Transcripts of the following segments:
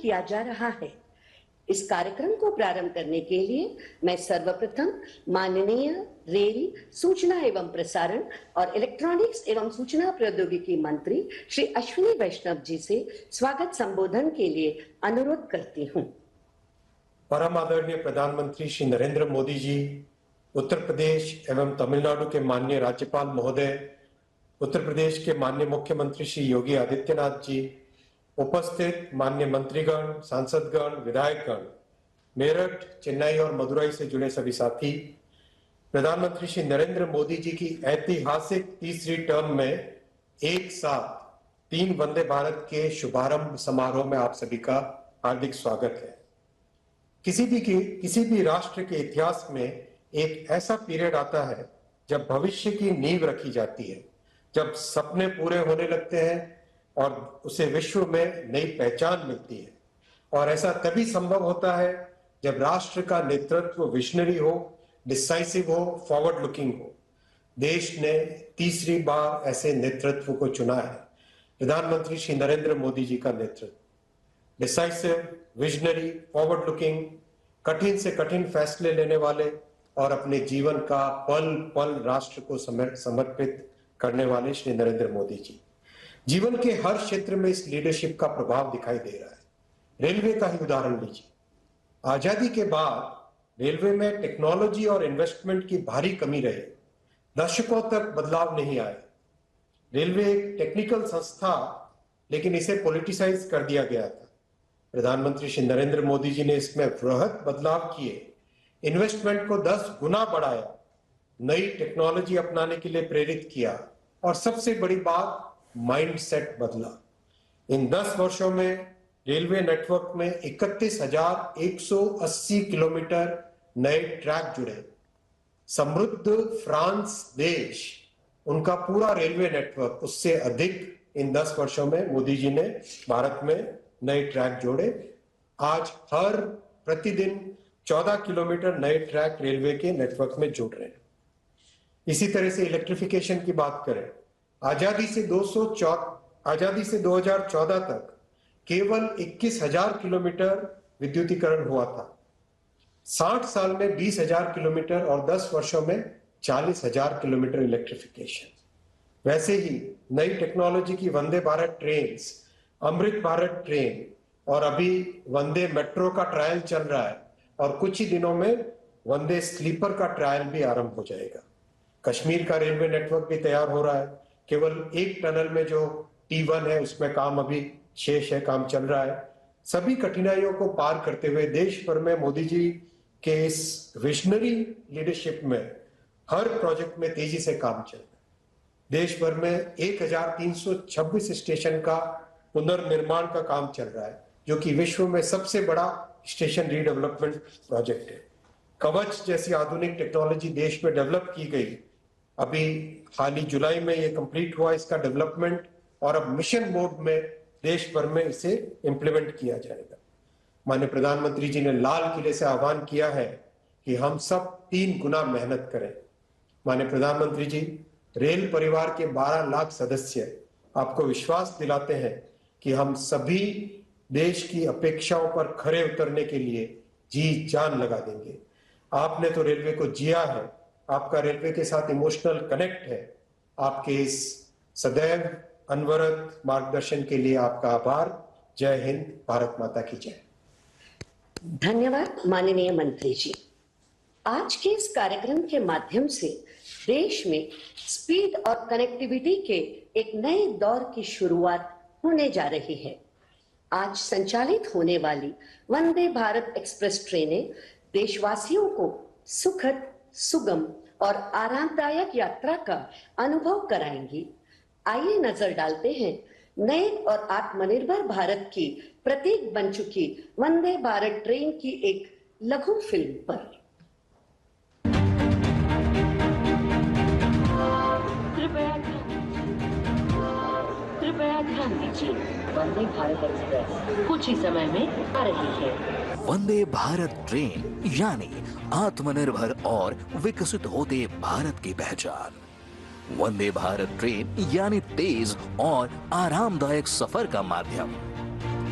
किया जा रहा है। इस कार्यक्रम को प्रारंभ करने के लिए मैं सर्वप्रथम माननीय रेल, सूचना एवं प्रसारण और इलेक्ट्रॉनिक्स एवं सूचना प्रौद्योगिकी मंत्री श्री अश्विनी वैष्णव जी से स्वागत संबोधन के लिए अनुरोध करती हूँ। परम आदरणीय प्रधानमंत्री श्री नरेंद्र मोदी जी, उत्तर प्रदेश एवं तमिलनाडु के माननीय राज्यपाल महोदय, उत्तर प्रदेश के माननीय मुख्यमंत्री श्री योगी आदित्यनाथ जी, उपस्थित माननीय मंत्रीगण, सांसदगण, विधायकगण, मेरठ, चेन्नई और मदुरई से जुड़े सभी साथी, प्रधानमंत्री श्री नरेंद्र मोदी जी की ऐतिहासिक तीसरी टर्म में एक साथ 3 वंदे भारत के शुभारंभ समारोह में आप सभी का हार्दिक स्वागत है। किसी भी राष्ट्र के इतिहास में एक ऐसा पीरियड आता है जब भविष्य की नींव रखी जाती है, जब सपने पूरे होने लगते हैं और उसे विश्व में नई पहचान मिलती है। और ऐसा तभी संभव होता है जब राष्ट्र का नेतृत्व विजनरी हो, डिसाइसिव हो, फॉरवर्ड लुकिंग हो। देश ने तीसरी बार ऐसे नेतृत्व को चुना है, प्रधानमंत्री श्री नरेंद्र मोदी जी का नेतृत्व। डिसाइसिव, विजनरी, फॉरवर्ड लुकिंग, कठिन से कठिन फैसले लेने वाले और अपने जीवन का पल पल राष्ट्र को समर्पित करने वाले श्री नरेंद्र मोदी जी। जीवन के हर क्षेत्र में इस लीडरशिप का प्रभाव दिखाई दे रहा है। रेलवे का ही उदाहरण लीजिए। आजादी के बाद रेलवे में टेक्नोलॉजी और इन्वेस्टमेंट की भारी कमी रही, दशकों तक बदलाव नहीं आए। रेलवे एक टेक्निकल संस्था, लेकिन इसे पॉलिटिसाइज कर दिया गया था। प्रधानमंत्री श्री नरेंद्र मोदी जी ने इसमें वृहद बदलाव किए, इन्वेस्टमेंट को 10 गुना बढ़ाया, नई टेक्नोलॉजी अपनाने के लिए प्रेरित किया और सबसे बड़ी बात, माइंडसेट बदला। इन 10 वर्षों में रेलवे नेटवर्क में 31,180 किलोमीटर नए ट्रैक जुड़े। समृद्ध फ्रांस देश, उनका पूरा रेलवे नेटवर्क, उससे अधिक इन 10 वर्षों में मोदी जी ने भारत में नए ट्रैक जोड़े। आज हर प्रतिदिन 14 किलोमीटर नए ट्रैक रेलवे के नेटवर्क में जुड़ रहे हैं। इसी तरह से इलेक्ट्रिफिकेशन की बात करें, आजादी से 2014 तक केवल 21,000 किलोमीटर विद्युतीकरण हुआ था। 60 साल में 20,000 किलोमीटर और 10 वर्षों में 40,000 किलोमीटर इलेक्ट्रिफिकेशन। वैसे ही नई टेक्नोलॉजी की वंदे भारत ट्रेन, अमृत भारत ट्रेन और अभी वंदे मेट्रो का ट्रायल चल रहा है और कुछ ही दिनों में वंदे स्लीपर का ट्रायल भी आरंभ हो जाएगा। कश्मीर का रेलवे नेटवर्क भी तैयार हो रहा है। केवल एक टनल में जो T1 है उसमें काम अभी शेष है, काम चल रहा है। सभी कठिनाइयों को पार करते हुए देश भर में मोदी जी के इस विजनरी लीडरशिप में हर प्रोजेक्ट में तेजी से काम चल रहा है। देश भर में 1,326 स्टेशन का पुनर्निर्माण का काम चल रहा है, जो कि विश्व में सबसे बड़ा स्टेशन रीडेवलपमेंट प्रोजेक्ट है। कवच जैसी आधुनिक टेक्नोलॉजी देश में डेवलप की गई। अभी हाल ही जुलाई में ये कंप्लीट हुआ इसका डेवलपमेंट और अब मिशन मोड में देश भर में इसे इंप्लीमेंट किया जाएगा। माननीय प्रधानमंत्री जी ने लाल किले से आह्वान किया है कि हम सब 3 गुना मेहनत करें। माननीय प्रधानमंत्री जी, रेल परिवार के 12 लाख सदस्य आपको विश्वास दिलाते हैं कि हम सभी देश की अपेक्षाओं पर खरे उतरने के लिए जी जान लगा देंगे। आपने तो रेलवे को जिया है, आपका रेलवे के साथ इमोशनल कनेक्ट है। आपके इस सदैव अनवरत मार्गदर्शन के लिए आपका आभार। जय हिंद, भारत माता की जय। धन्यवाद माननीय मंत्री जी। आज के इस कार्यक्रम के माध्यम से देश में स्पीड और कनेक्टिविटी के एक नए दौर की शुरुआत होने जा रही है। आज संचालित होने वाली वंदे भारत एक्सप्रेस ट्रेनें देशवासियों को सुखद, सुगम और आरामदायक यात्रा का अनुभव कराएंगी। आइए नजर डालते हैं नए और आत्मनिर्भर भारत की प्रतीक बन चुकी वंदे भारत ट्रेन की एक लघु फिल्म पर। कृपया ध्यान दीजिए, वंदे भारत एक्सप्रेस कुछ ही समय में आ रही है। वंदे भारत ट्रेन यानी आत्मनिर्भर और विकसित होते भारत की पहचान। वंदे भारत ट्रेन यानी तेज और आरामदायक सफर का माध्यम।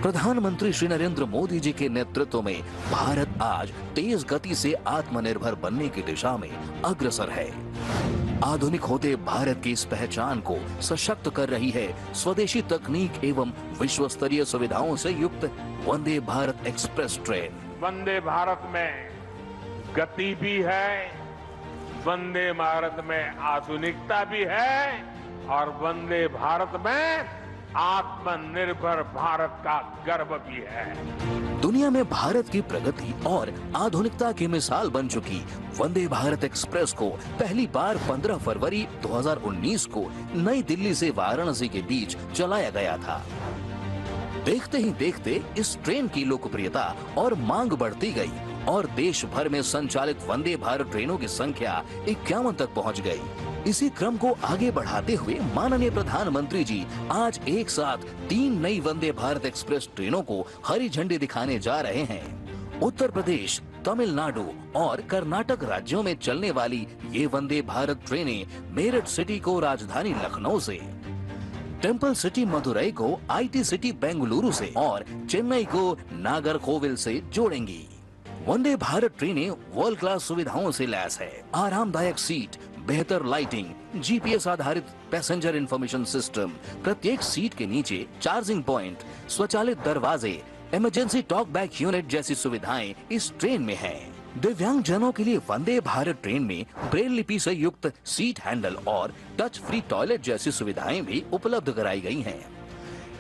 प्रधानमंत्री श्री नरेंद्र मोदी जी के नेतृत्व में भारत आज तेज गति से आत्मनिर्भर बनने की दिशा में अग्रसर है। आधुनिक होते भारत की इस पहचान को सशक्त कर रही है स्वदेशी तकनीक एवं विश्व स्तरीय सुविधाओं से युक्त वंदे भारत एक्सप्रेस ट्रेन। वंदे भारत में गति भी है, वंदे भारत में आधुनिकता भी है और वंदे भारत में आत्मनिर्भर भारत का गर्व भी है। दुनिया में भारत की प्रगति और आधुनिकता की मिसाल बन चुकी वंदे भारत एक्सप्रेस को पहली बार 15 फरवरी 2019 को नई दिल्ली से वाराणसी के बीच चलाया गया था। देखते ही देखते इस ट्रेन की लोकप्रियता और मांग बढ़ती गई और देश भर में संचालित वंदे भारत ट्रेनों की संख्या 51 तक पहुंच गई। इसी क्रम को आगे बढ़ाते हुए माननीय प्रधानमंत्री जी आज एक साथ 3 नई वंदे भारत एक्सप्रेस ट्रेनों को हरी झंडी दिखाने जा रहे हैं। उत्तर प्रदेश, तमिलनाडु और कर्नाटक राज्यों में चलने वाली ये वंदे भारत ट्रेनें मेरठ सिटी को राजधानी लखनऊ से, टेम्पल सिटी मदुरई को आईटी सिटी बेंगलुरु से और चेन्नई को नागरकोविल से जोड़ेंगी। वंदे भारत ट्रेनें वर्ल्ड क्लास सुविधाओं से लैस है। आरामदायक सीट, बेहतर लाइटिंग, जीपीएस आधारित पैसेंजर इंफॉर्मेशन सिस्टम, प्रत्येक सीट के नीचे चार्जिंग पॉइंट, स्वचालित दरवाजे, इमरजेंसी टॉक बैक यूनिट जैसी सुविधाएं इस ट्रेन में हैं। दिव्यांग जनों के लिए वंदे भारत ट्रेन में ब्रेल लिपि से युक्त सीट हैंडल और टच फ्री टॉयलेट जैसी सुविधाएं भी उपलब्ध कराई गई हैं।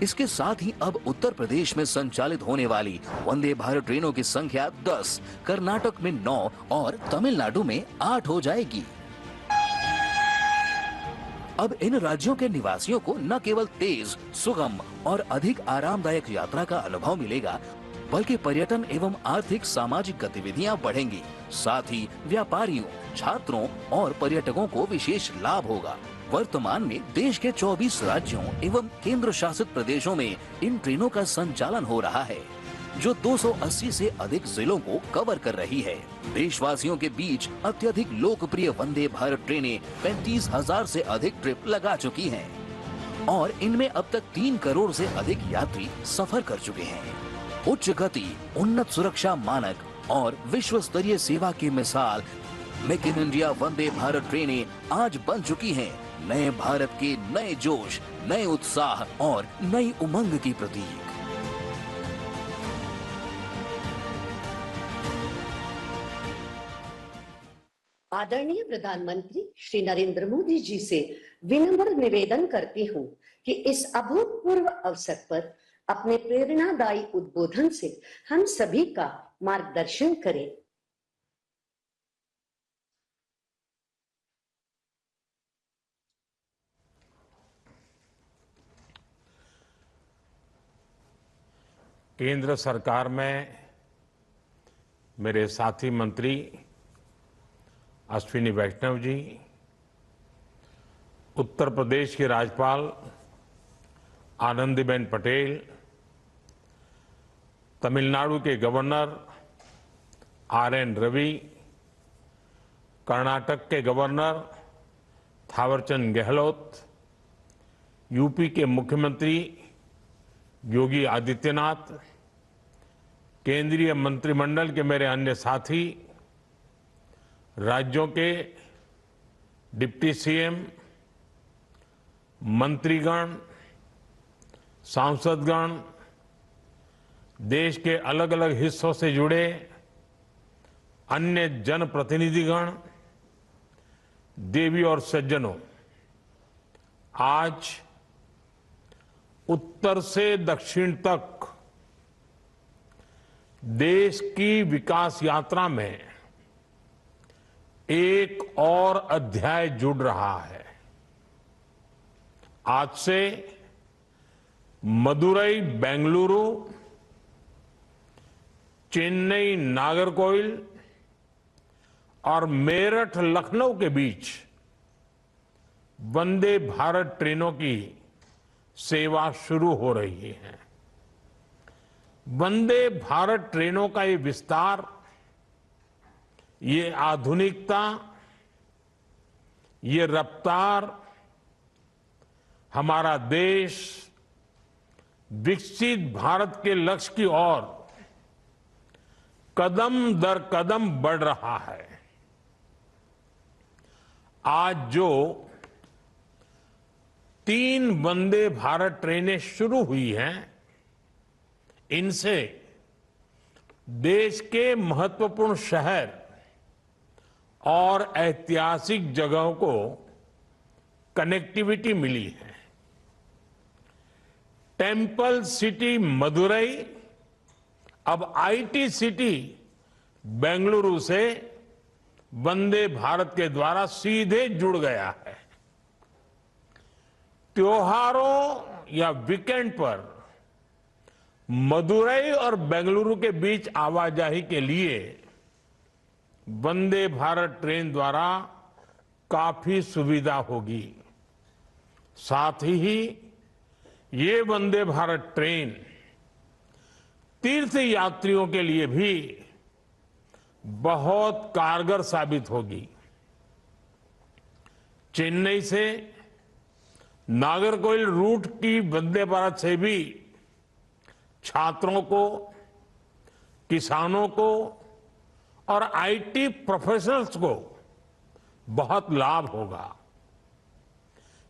इसके साथ ही अब उत्तर प्रदेश में संचालित होने वाली वंदे भारत ट्रेनों की संख्या 10, कर्नाटक में 9 और तमिलनाडु में 8 हो जाएगी। अब इन राज्यों के निवासियों को न केवल तेज, सुगम और अधिक आरामदायक यात्रा का अनुभव मिलेगा, बल्कि पर्यटन एवं आर्थिक सामाजिक गतिविधियां बढ़ेंगी। साथ ही व्यापारियों, छात्रों और पर्यटकों को विशेष लाभ होगा। वर्तमान में देश के 24 राज्यों एवं केंद्र शासित प्रदेशों में इन ट्रेनों का संचालन हो रहा है, जो 280 से अधिक जिलों को कवर कर रही है। देशवासियों के बीच अत्यधिक लोकप्रिय वंदे भारत ट्रेनें 35,000 से अधिक ट्रिप लगा चुकी हैं और इनमें अब तक 3 करोड़ से अधिक यात्री सफर कर चुके हैं। उच्च गति, उन्नत सुरक्षा मानक और विश्व स्तरीय सेवा की मिसाल make in India Vande Bharat ट्रेनें आज बन चुकी हैं नए भारत के नए जोश, नए उत्साह और नई उमंग की प्रतीक। आदरणीय प्रधानमंत्री श्री नरेंद्र मोदी जी से विनम्र निवेदन करती हूं कि इस अभूतपूर्व अवसर पर अपने प्रेरणादायी उद्बोधन से हम सभी का मार्गदर्शन करें। केंद्र सरकार में मेरे साथी मंत्री अश्विनी वैष्णव जी, उत्तर प्रदेश की राज्यपाल आनंदीबेन पटेल, तमिलनाडु के गवर्नर आर.एन. रवि, कर्नाटक के गवर्नर थावरचंद गहलोत, यूपी के मुख्यमंत्री योगी आदित्यनाथ, केंद्रीय मंत्रिमंडल के मेरे अन्य साथी, राज्यों के डिप्टी सीएम, मंत्रीगण, सांसदगण, देश के अलग अलग हिस्सों से जुड़े अन्य जनप्रतिनिधिगण, देवी और सज्जनों, आज उत्तर से दक्षिण तक देश की विकास यात्रा में एक और अध्याय जुड़ रहा है। आज से मदुरई बेंगलुरु, चेन्नई नागरकोइल और मेरठ लखनऊ के बीच वंदे भारत ट्रेनों की सेवा शुरू हो रही है। वंदे भारत ट्रेनों का ये विस्तार, ये आधुनिकता, ये रफ्तार हमारा देश विकसित भारत के लक्ष्य की ओर कदम दर कदम बढ़ रहा है। आज जो 3 वंदे भारत ट्रेनें शुरू हुई हैं, इनसे देश के महत्वपूर्ण शहर और ऐतिहासिक जगहों को कनेक्टिविटी मिली है। टेम्पल सिटी मदुरई अब आईटी सिटी बेंगलुरु से वंदे भारत के द्वारा सीधे जुड़ गया है। त्योहारों या वीकेंड पर मदुरई और बेंगलुरु के बीच आवाजाही के लिए वंदे भारत ट्रेन द्वारा काफी सुविधा होगी। साथ ही ये वंदे भारत ट्रेन तीर्थ यात्रियों के लिए भी बहुत कारगर साबित होगी। चेन्नई से नागरकोइल रूट की वंदे भारत से भी छात्रों को, किसानों को और आईटी प्रोफेशनल्स को बहुत लाभ होगा।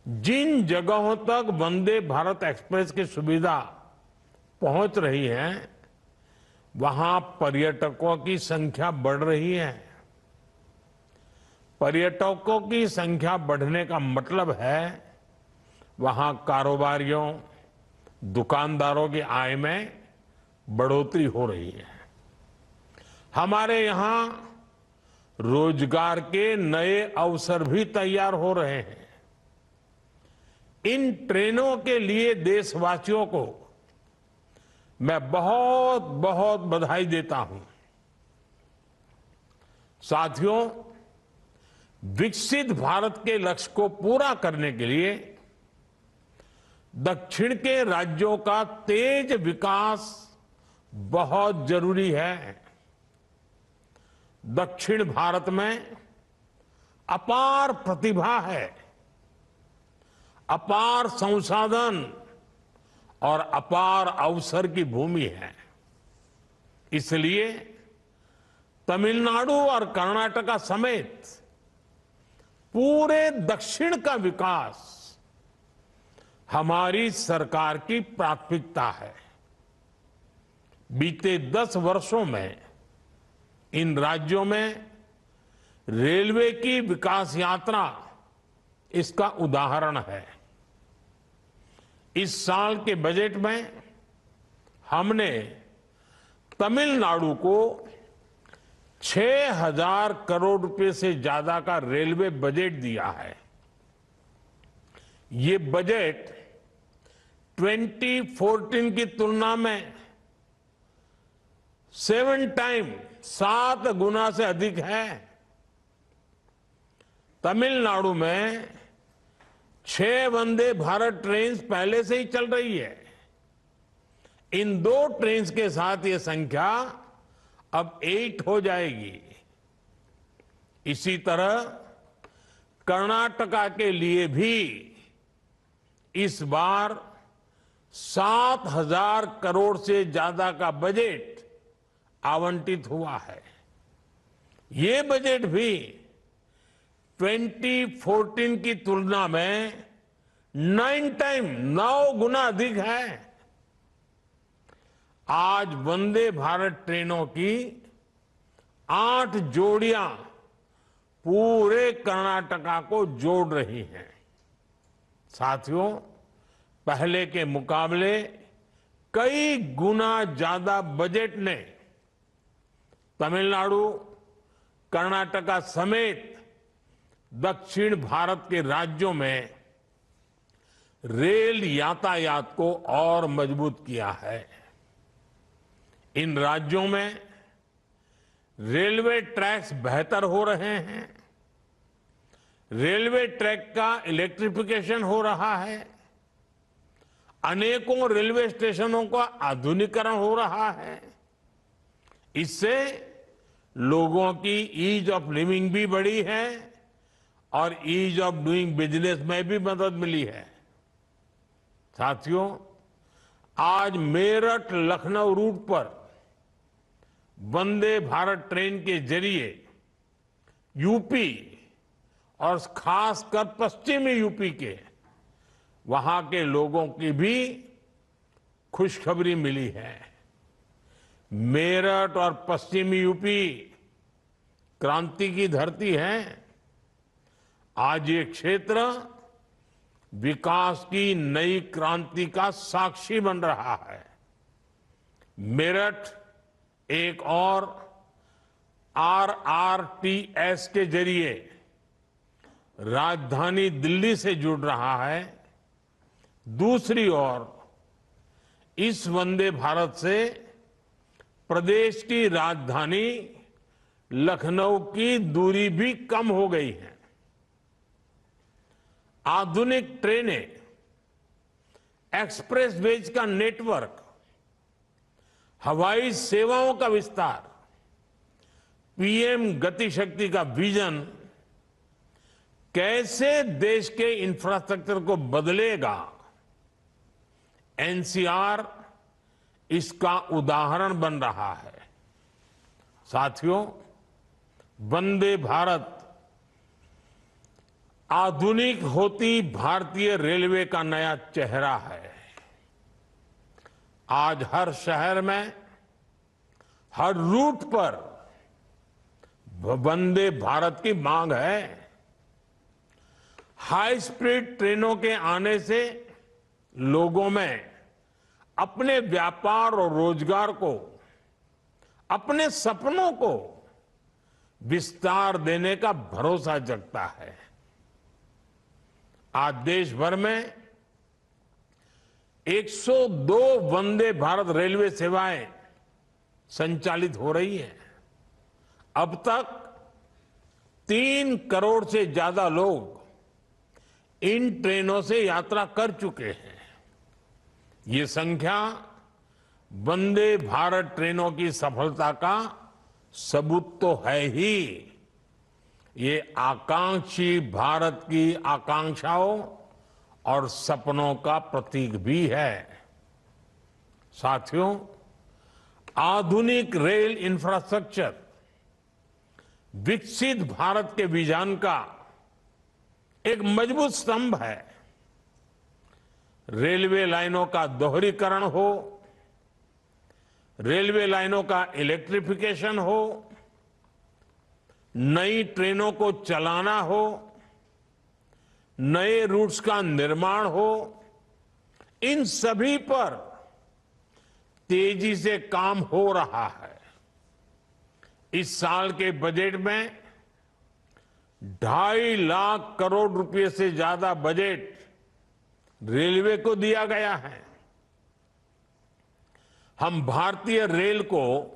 जिन जगहों तक वंदे भारत एक्सप्रेस की सुविधा पहुंच रही है, वहां पर्यटकों की संख्या बढ़ रही है। पर्यटकों की संख्या बढ़ने का मतलब है वहां कारोबारियों, दुकानदारों की आय में बढ़ोतरी हो रही है। हमारे यहां रोजगार के नए अवसर भी तैयार हो रहे हैं। इन ट्रेनों के लिए देशवासियों को मैं बहुत बहुत बधाई देता हूं। साथियों, विकसित भारत के लक्ष्य को पूरा करने के लिए दक्षिण के राज्यों का तेज विकास बहुत जरूरी है। दक्षिण भारत में अपार प्रतिभा है, अपार संसाधन और अपार अवसर की भूमि है। इसलिए तमिलनाडु और कर्नाटका समेत पूरे दक्षिण का विकास हमारी सरकार की प्राथमिकता है। बीते 10 वर्षों में इन राज्यों में रेलवे की विकास यात्रा इसका उदाहरण है। इस साल के बजट में हमने तमिलनाडु को 6,000 करोड़ रुपए से ज्यादा का रेलवे बजट दिया है। ये बजट 2014 की तुलना में 7 गुना से अधिक है। तमिलनाडु में 6 वंदे भारत ट्रेन पहले से ही चल रही है। इन 2 ट्रेन के साथ ये संख्या अब 8 हो जाएगी। इसी तरह कर्नाटका के लिए भी इस बार 7,000 करोड़ से ज्यादा का बजट आवंटित हुआ है। ये बजट भी 2014 की तुलना में 9 गुना अधिक है। आज वंदे भारत ट्रेनों की 8 जोड़ियां पूरे कर्नाटका को जोड़ रही हैं। साथियों, पहले के मुकाबले कई गुना ज्यादा बजट ने तमिलनाडु, कर्नाटका समेत दक्षिण भारत के राज्यों में रेल यातायात को और मजबूत किया है। इन राज्यों में रेलवे ट्रैक्स बेहतर हो रहे हैं। रेलवे ट्रैक का इलेक्ट्रिफिकेशन हो रहा है। अनेकों रेलवे स्टेशनों का आधुनिकीकरण हो रहा है। इससे लोगों की ईज ऑफ लिविंग भी बढ़ी है और ईज ऑफ डूइंग बिजनेस में भी मदद मिली है। साथियों, आज मेरठ लखनऊ रूट पर वंदे भारत ट्रेन के जरिए यूपी और खासकर पश्चिमी यूपी के वहां के लोगों की भी खुशखबरी मिली है। मेरठ और पश्चिमी यूपी क्रांति की धरती है। आज ये क्षेत्र विकास की नई क्रांति का साक्षी बन रहा है। मेरठ एक और RRTS के जरिए राजधानी दिल्ली से जुड़ रहा है। दूसरी ओर इस वंदे भारत से प्रदेश की राजधानी लखनऊ की दूरी भी कम हो गई है। आधुनिक ट्रेनें, एक्सप्रेसवेज का नेटवर्क, हवाई सेवाओं का विस्तार, पीएम गति शक्ति का विजन कैसे देश के इंफ्रास्ट्रक्चर को बदलेगा, एनसीआर इसका उदाहरण बन रहा है। साथियों, वंदे भारत आधुनिक होती भारतीय रेलवे का नया चेहरा है। आज हर शहर में, हर रूट पर वंदे भारत की मांग है। हाई स्पीड ट्रेनों के आने से लोगों में अपने व्यापार और रोजगार को, अपने सपनों को विस्तार देने का भरोसा जगता है। आज देश भर में 102 वंदे भारत रेलवे सेवाएं संचालित हो रही हैं। अब तक 3 करोड़ से ज्यादा लोग इन ट्रेनों से यात्रा कर चुके हैं। ये संख्या वंदे भारत ट्रेनों की सफलता का सबूत तो है ही। ये आकांक्षी भारत की आकांक्षाओं और सपनों का प्रतीक भी है। साथियों, आधुनिक रेल इंफ्रास्ट्रक्चर विकसित भारत के विजन का एक मजबूत स्तंभ है। रेलवे लाइनों का दोहरीकरण हो, रेलवे लाइनों का इलेक्ट्रिफिकेशन हो, नई ट्रेनों को चलाना हो, नए रूट्स का निर्माण हो, इन सभी पर तेजी से काम हो रहा है। इस साल के बजट में 2.5 लाख करोड़ रुपए से ज्यादा बजट रेलवे को दिया गया है। हम भारतीय रेल को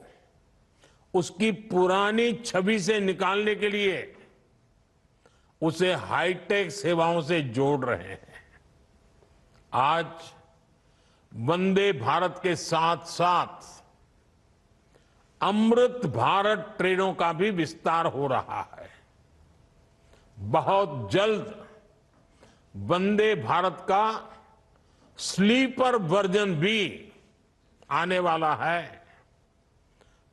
उसकी पुरानी छवि से निकालने के लिए उसे हाईटेक सेवाओं से जोड़ रहे हैं। आज वंदे भारत के साथ साथ अमृत भारत ट्रेनों का भी विस्तार हो रहा है। बहुत जल्द वंदे भारत का स्लीपर वर्जन भी आने वाला है।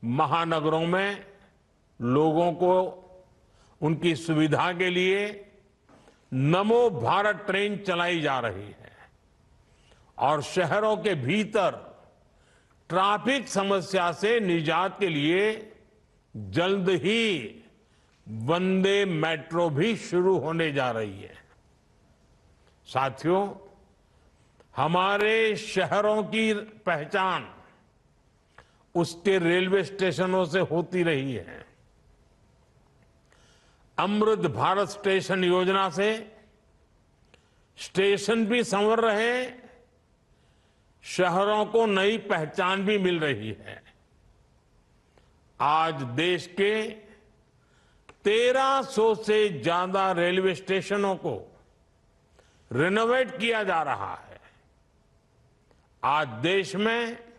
महानगरों में लोगों को उनकी सुविधा के लिए नमो भारत ट्रेन चलाई जा रही है और शहरों के भीतर ट्रैफिक समस्या से निजात के लिए जल्द ही वंदे मेट्रो भी शुरू होने जा रही है। साथियों, हमारे शहरों की पहचान उसके रेलवे स्टेशनों से होती रही है। अमृत भारत स्टेशन योजना से स्टेशन भी संवर रहे, शहरों को नई पहचान भी मिल रही है। आज देश के 1300 से ज्यादा रेलवे स्टेशनों को रिनोवेट किया जा रहा है। आज देश में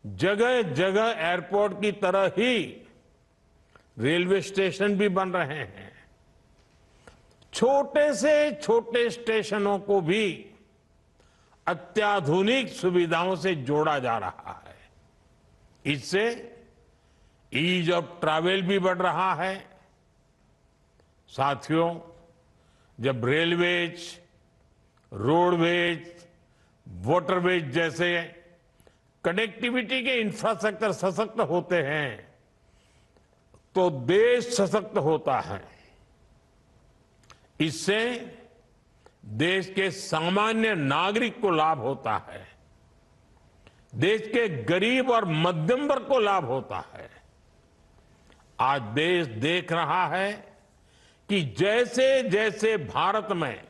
जगह जगह एयरपोर्ट की तरह ही रेलवे स्टेशन भी बन रहे हैं। छोटे से छोटे स्टेशनों को भी अत्याधुनिक सुविधाओं से जोड़ा जा रहा है। इससे ईज ऑफ ट्रैवल भी बढ़ रहा है। साथियों, जब रेलवेज, रोडवेज, वाटरवेज जैसे कनेक्टिविटी के इंफ्रास्ट्रक्चर सशक्त होते हैं तो देश सशक्त होता है। इससे देश के सामान्य नागरिक को लाभ होता है, देश के गरीब और मध्यम वर्ग को लाभ होता है। आज देश देख रहा है कि जैसे जैसे भारत में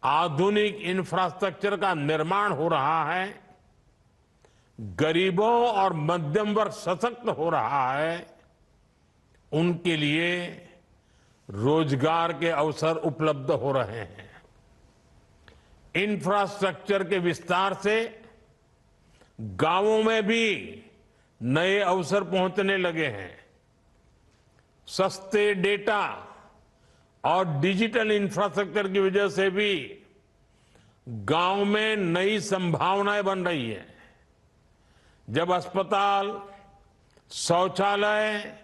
आधुनिक इंफ्रास्ट्रक्चर का निर्माण हो रहा है, गरीबों और मध्यम वर्ग सशक्त हो रहा है, उनके लिए रोजगार के अवसर उपलब्ध हो रहे हैं। इंफ्रास्ट्रक्चर के विस्तार से गांवों में भी नए अवसर पहुंचने लगे हैं। सस्ते डेटा और डिजिटल इंफ्रास्ट्रक्चर की वजह से भी गांव में नई संभावनाएं बन रही हैं। जब अस्पताल, शौचालय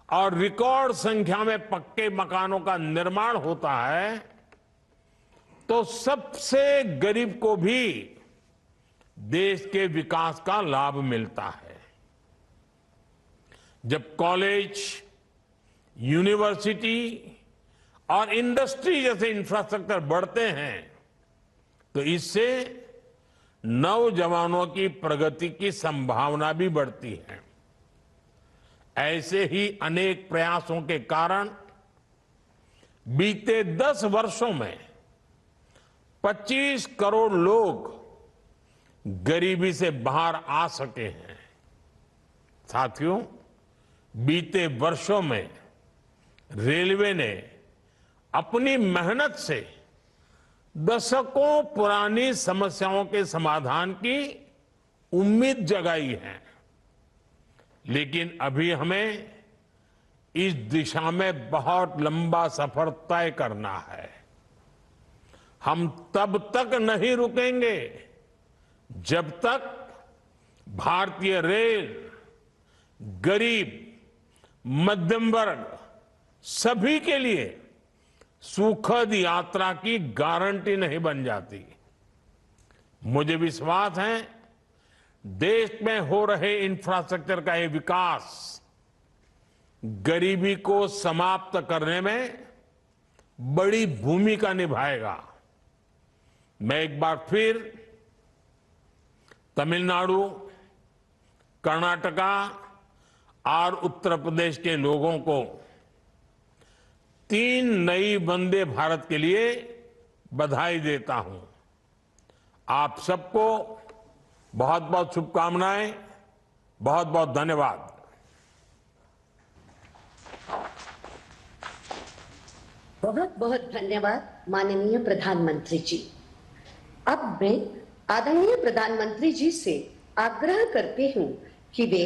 और रिकॉर्ड संख्या में पक्के मकानों का निर्माण होता है तो सबसे गरीब को भी देश के विकास का लाभ मिलता है। जब कॉलेज, यूनिवर्सिटी और इंडस्ट्री जैसे इंफ्रास्ट्रक्चर बढ़ते हैं तो इससे नौजवानों की प्रगति की संभावना भी बढ़ती है। ऐसे ही अनेक प्रयासों के कारण बीते 10 वर्षों में 25 करोड़ लोग गरीबी से बाहर आ सके हैं। साथियों, बीते वर्षों में रेलवे ने अपनी मेहनत से दशकों पुरानी समस्याओं के समाधान की उम्मीद जगाई है, लेकिन अभी हमें इस दिशा में बहुत लंबा सफर तय करना है। हम तब तक नहीं रुकेंगे जब तक भारतीय रेल गरीब, मध्यम वर्ग सभी के लिए सुखद यात्रा की गारंटी नहीं बन जाती। मुझे विश्वास है देश में हो रहे इंफ्रास्ट्रक्चर का ये विकास गरीबी को समाप्त करने में बड़ी भूमिका निभाएगा। मैं एक बार फिर तमिलनाडु, कर्नाटका और उत्तर प्रदेश के लोगों को 3 नई वंदे भारत के लिए बधाई देता हूं। आप सबको बहुत बहुत शुभकामनाएं, बहुत बहुत धन्यवाद। बहुत बहुत धन्यवाद माननीय प्रधानमंत्री जी। अब मैं आदरणीय प्रधानमंत्री जी से आग्रह करती हूं कि वे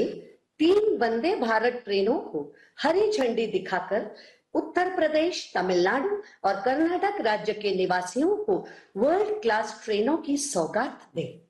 3 वंदे भारत ट्रेनों को हरी झंडी दिखाकर उत्तर प्रदेश, तमिलनाडु और कर्नाटक राज्य के निवासियों को वर्ल्ड क्लास ट्रेनों की सौगात दें।